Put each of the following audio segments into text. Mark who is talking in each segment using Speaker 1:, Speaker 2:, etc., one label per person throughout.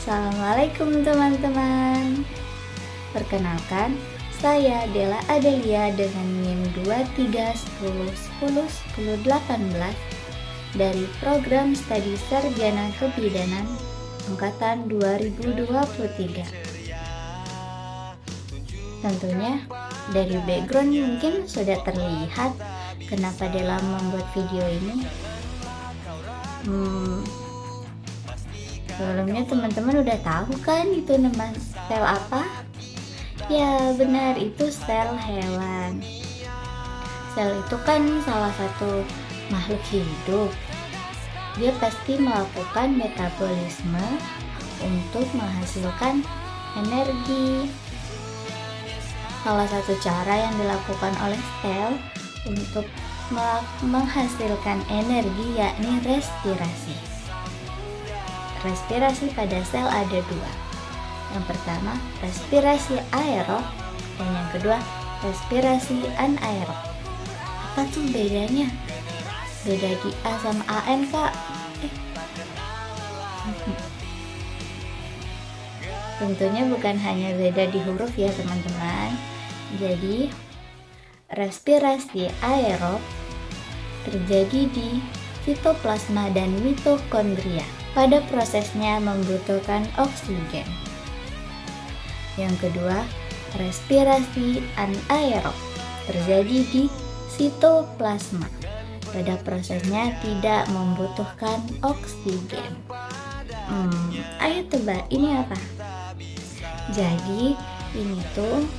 Speaker 1: Assalamualaikum teman-teman. Perkenalkan, saya Della Adelia dengan NIM 2310101018 dari Program Studi Sarjana Kebidanan Angkatan 2023. Tentunya dari background mungkin sudah terlihat kenapa Della membuat video ini. Sebelumnya teman-teman udah tahu kan itu nama sel apa? Ya benar, itu sel hewan. Sel itu kan salah satu makhluk hidup. Dia pasti melakukan metabolisme untuk menghasilkan energi. Salah satu cara yang dilakukan oleh sel untuk menghasilkan energi yakni respirasi. Respirasi pada sel ada dua. Yang pertama, respirasi aerob, dan yang kedua, respirasi anaerob. Apa tuh bedanya? Beda di A sama AN, Kak? Tentunya bukan hanya beda di huruf ya, teman-teman. Jadi, respirasi aerob terjadi di sitoplasma dan mitokondria. Pada prosesnya membutuhkan oksigen. Yang kedua, respirasi anaerob terjadi di sitoplasma. Pada prosesnya tidak membutuhkan oksigen. Ayo tebak, ini apa? Jadi, ini tuh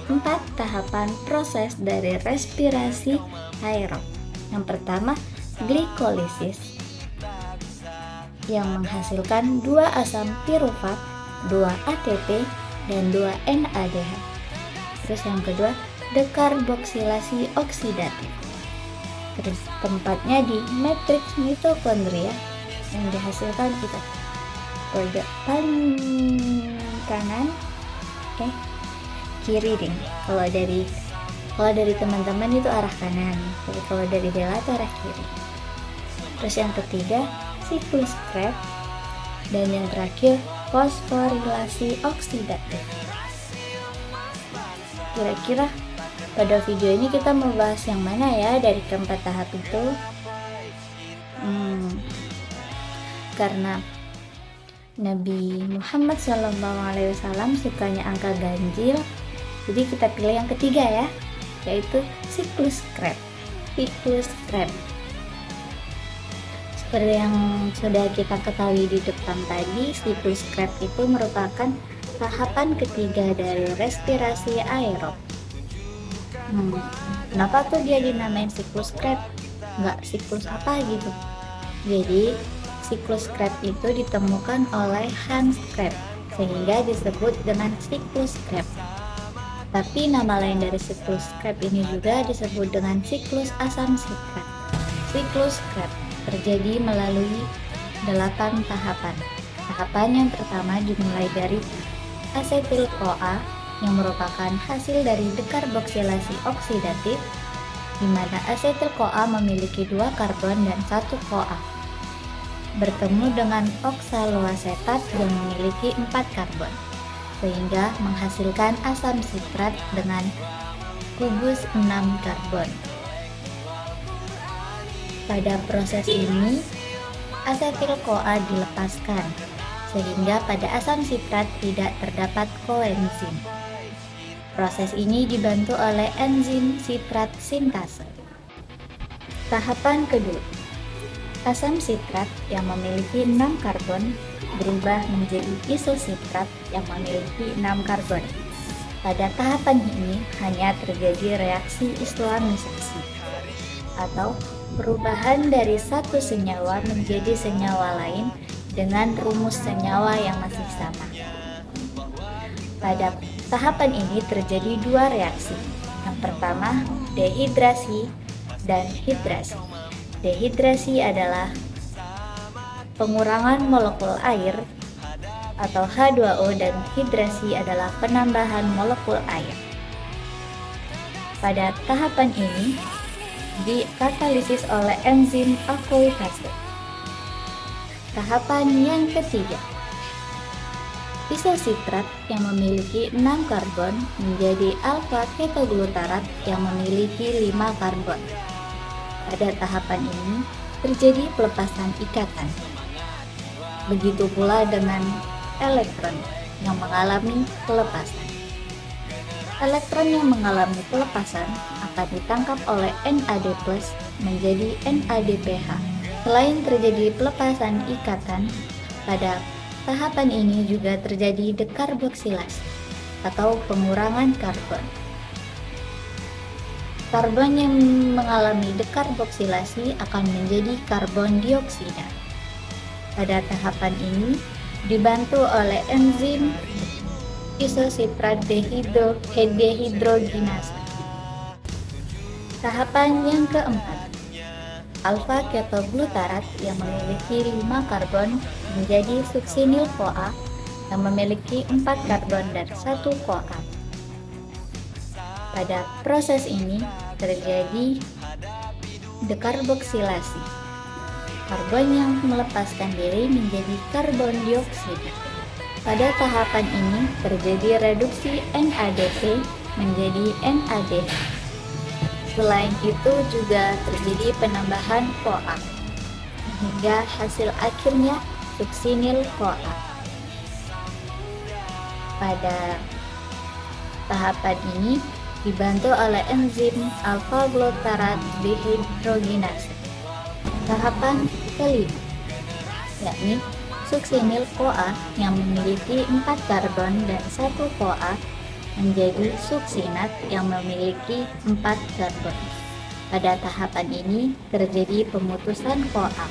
Speaker 1: 4 tahapan proses dari respirasi aerob. Yang pertama, glikolisis yang menghasilkan 2 asam pirufat, 2 ATP, dan 2 NADH. Terus yang kedua, dekarboksilasi oksidatif. Terus tempatnya di matriks mitokondria yang dihasilkan kita paling kanan, kiri ding. Kalau dari teman-teman itu arah kanan, tapi kalau dari Della itu arah kiri. Terus yang ketiga, siklus Krebs, dan yang terakhir fosforilasi oksidatif. Kira-kira pada video ini kita mau bahas yang mana ya dari keempat tahap itu? Karena Nabi Muhammad SAW sukanya angka ganjil, jadi kita pilih yang ketiga ya, yaitu siklus Krebs. Siklus Krebs. Seperti yang sudah kita ketahui di depan tadi, siklus Krebs itu merupakan tahapan ketiga dari respirasi aerob. Kenapa tuh dia dinamain siklus Krebs? Nggak siklus apa gitu. Jadi, siklus Krebs itu ditemukan oleh Hans Krebs, sehingga disebut dengan siklus Krebs. Tapi nama lain dari siklus Krebs ini juga disebut dengan siklus asam sitrat. Siklus Krebs terjadi melalui 8 tahapan. Tahapan yang pertama dimulai dari asetil-CoA yang merupakan hasil dari dekarboksilasi oksidatif, di mana asetil-CoA memiliki 2 karbon dan 1 CoA. Bertemu dengan oksaloasetat yang memiliki 4 karbon, sehingga menghasilkan asam sitrat dengan gugus 6 karbon. Pada proses ini, asetil-CoA dilepaskan, sehingga pada asam sitrat tidak terdapat koenzim. Proses ini dibantu oleh enzim sitrat sintase. Tahapan kedua, asam sitrat yang memiliki 6 karbon berubah menjadi isositrat yang memiliki 6 karbon. Pada tahapan ini hanya terjadi reaksi islamisasi atau perubahan dari satu senyawa menjadi senyawa lain dengan rumus senyawa yang masih sama. Pada tahapan ini terjadi 2 reaksi. Yang pertama, dehidrasi dan hidrasi. Dehidrasi adalah pengurangan molekul air atau H2O, dan hidrasi adalah penambahan molekul air. Pada tahapan ini dikatalisis oleh enzim akuikase. Tahapan yang ketiga, Isositrat yang memiliki 6 karbon menjadi alfa ketoglutarat yang memiliki 5 karbon. Pada tahapan ini terjadi pelepasan ikatan. Begitu pula dengan elektron yang mengalami pelepasan. Elektron yang mengalami pelepasan akan ditangkap oleh NAD+ menjadi NADPH. Selain terjadi pelepasan ikatan, pada tahapan ini juga terjadi dekarboksilasi atau pengurangan karbon. Karbon yang mengalami dekarboksilasi akan menjadi karbon dioksida. Pada tahapan ini dibantu oleh enzim isositrat dehidrogenase. Tahapan yang keempat, alfa ketoglutarat yang memiliki 5 karbon menjadi suksinil-CoA yang memiliki 4 karbon dan 1 CoA. Pada proses ini terjadi dekarboksilasi. Karbon yang melepaskan diri menjadi karbon dioksida. Pada tahapan ini terjadi reduksi NADP menjadi NADH. Selain itu juga terjadi penambahan CoA hingga hasil akhirnya suksinil-CoA. Pada tahapan ini dibantu oleh enzim alfa glutarat dehidrogenase. Tahapan kelima, yakni suksinil-CoA yang memiliki 4 karbon dan 1 CoA menjadi suksinat yang memiliki 4 karbon. Pada tahapan ini terjadi pemutusan CoA.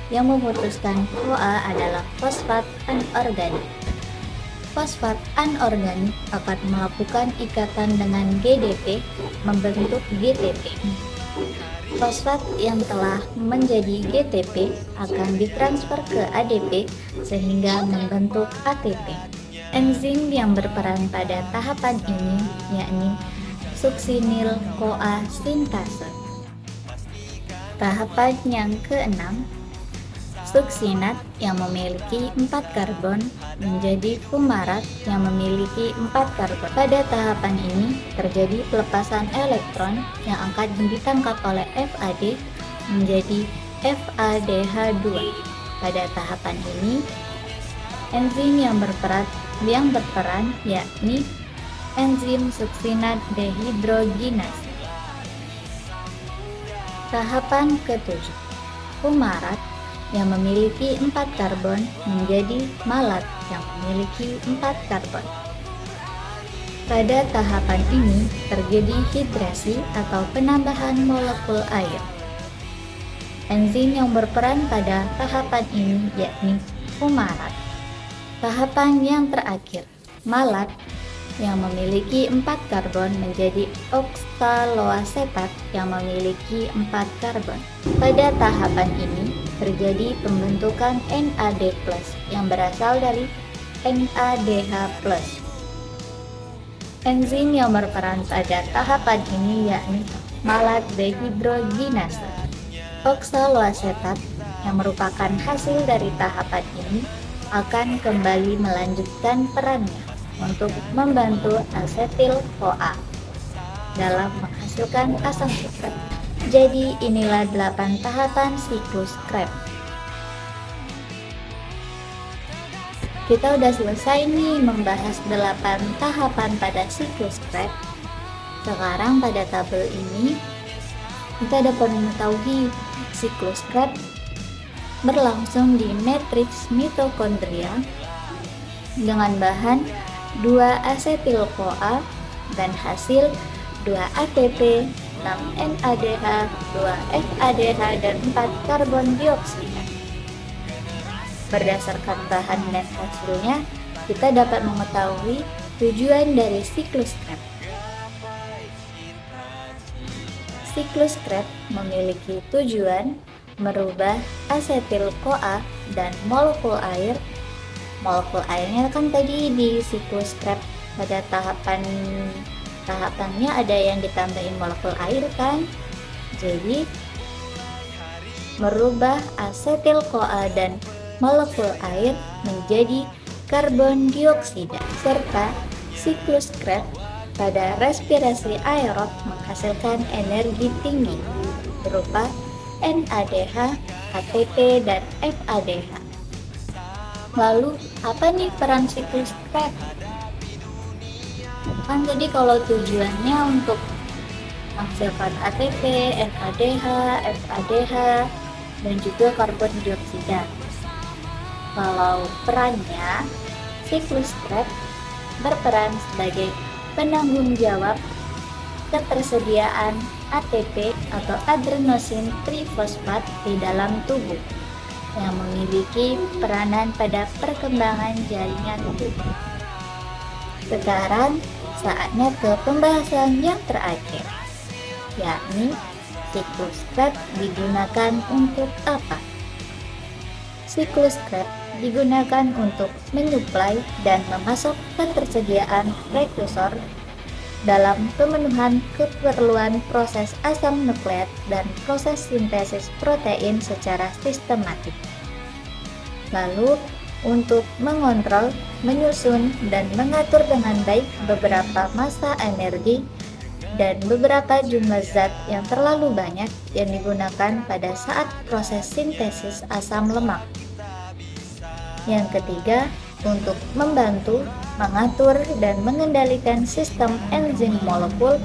Speaker 1: Yang memutuskan CoA adalah fosfat anorganik. Fosfat anorganik akan melakukan ikatan dengan GDP membentuk GTP. Fosfat yang telah menjadi GTP akan ditransfer ke ADP sehingga membentuk ATP. Enzim yang berperan pada tahapan ini yakni suksinil-CoA sintase. Tahapan yang keenam, suksinat yang memiliki 4 karbon menjadi fumarat yang memiliki 4 karbon. Pada tahapan ini terjadi pelepasan elektron yang akan ditangkap oleh FAD menjadi FADH2. Pada tahapan ini enzim yang berperan yakni enzim suksinat dehidrogenase. Tahapan ketujuh, fumarat yang memiliki 4 karbon menjadi malat yang memiliki 4 karbon. Pada tahapan ini terjadi hidrasi atau penambahan molekul air. Enzim yang berperan pada tahapan ini yakni fumarat. Tahapan yang terakhir, malat yang memiliki 4 karbon menjadi oksaloasetat yang memiliki 4 karbon. Pada tahapan ini terjadi pembentukan NAD+ yang berasal dari NADH+. Enzim yang berperan pada tahapan ini yakni malat dehidrogenase. Oksaloasetat yang merupakan hasil dari tahapan ini akan kembali melanjutkan perannya untuk membantu asetil-CoA dalam menghasilkan asam sitrat. Jadi inilah 8 tahapan siklus Krebs. Kita udah selesai nih membahas 8 tahapan pada siklus Krebs. Sekarang pada tabel ini kita dapat mengetahui siklus Krebs berlangsung di matriks mitokondria dengan bahan 2 asetil-CoA dan hasil 2 ATP, 6 NADH, 2 FADH, dan 4 karbon dioksida. Berdasarkan bahan dan hasilnya, kita dapat mengetahui tujuan dari siklus Krebs. Siklus Krebs memiliki tujuan merubah asetil-CoA dan molekul air. Molekul airnya kan tadi di siklus Krebs pada tahapannya ada yang ditambahin molekul air kan. Jadi merubah asetil-CoA dan molekul air menjadi karbon dioksida, serta siklus Krebs pada respirasi aerob menghasilkan energi tinggi berupa NADH, ATP, dan FADH. Lalu, apa nih peran siklus Krebs? Kan jadi kalau tujuannya untuk menghasilkan ATP, NADH, FADH, dan juga karbon dioksida. Kalau perannya, siklus Krebs berperan sebagai penanggung jawab ketersediaan ATP atau adenosin trifosfat di dalam tubuh yang memiliki peranan pada perkembangan jaringan tubuh. Sekarang saatnya ke pembahasan yang terakhir, yakni siklus Krebs digunakan untuk apa? Siklus Krebs digunakan untuk menyuplai dan memasok ketersediaan prekursor dalam pemenuhan keperluan proses asam nukleat dan proses sintesis protein secara sistematik. Lalu, untuk mengontrol, menyusun, dan mengatur dengan baik beberapa massa energi dan beberapa jumlah zat yang terlalu banyak yang digunakan pada saat proses sintesis asam lemak. Yang ketiga, untuk membantu, mengatur, dan mengendalikan sistem enzim molekul,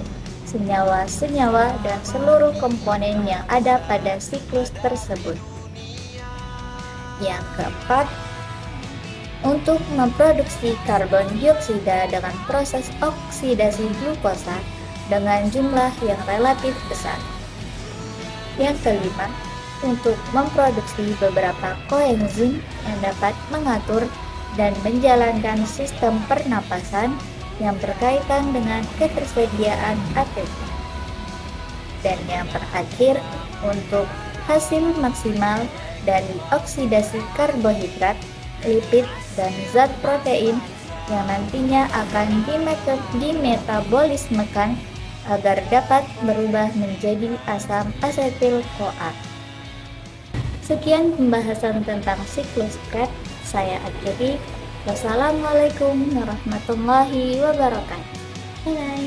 Speaker 1: senyawa-senyawa, dan seluruh komponen yang ada pada siklus tersebut. Yang keempat, untuk memproduksi karbon dioksida dengan proses oksidasi glukosa dengan jumlah yang relatif besar. Yang kelima, untuk memproduksi beberapa koenzim yang dapat mengatur dan menjalankan sistem pernapasan yang berkaitan dengan ketersediaan ATP. Dan yang terakhir, untuk hasil maksimal dari oksidasi karbohidrat, lipid, dan zat protein yang nantinya akan dimetabolismekan agar dapat berubah menjadi asam asetil-CoA. Sekian pembahasan tentang siklus Krebs. Saya akhiri. Wassalamualaikum warahmatullahi wabarakatuh. Bye.